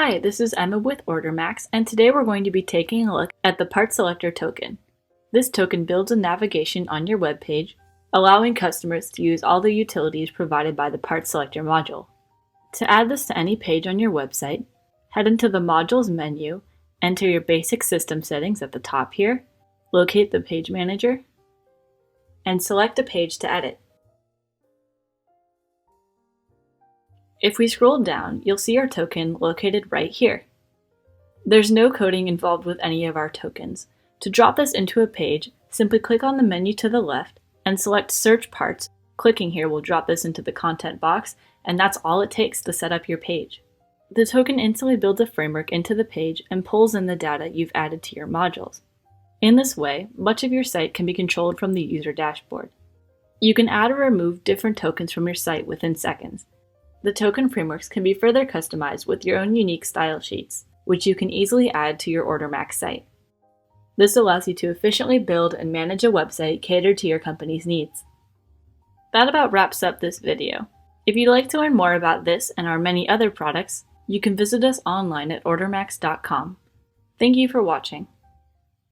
Hi, this is Emma with OrderMaxx, and today we're going to be taking a look at the Parts Selector Token. This token builds a navigation on your web page, allowing customers to use all the utilities provided by the Parts Selector module. To add this to any page on your website, head into the Modules menu, enter your basic system settings at the top here, locate the Page Manager, and select a page to edit. If we scroll down, you'll see our token located right here. There's no coding involved with any of our tokens. To drop this into a page, simply click on the menu to the left and select Search Parts. Clicking here will drop this into the content box, and that's all it takes to set up your page. The token instantly builds a framework into the page and pulls in the data you've added to your modules. In this way, much of your site can be controlled from the user dashboard. You can add or remove different tokens from your site within seconds. The token frameworks can be further customized with your own unique style sheets, which you can easily add to your OrderMaxx site. This allows you to efficiently build and manage a website catered to your company's needs. That about wraps up this video. If you'd like to learn more about this and our many other products, you can visit us online at OrderMaxx.com. Thank you for watching.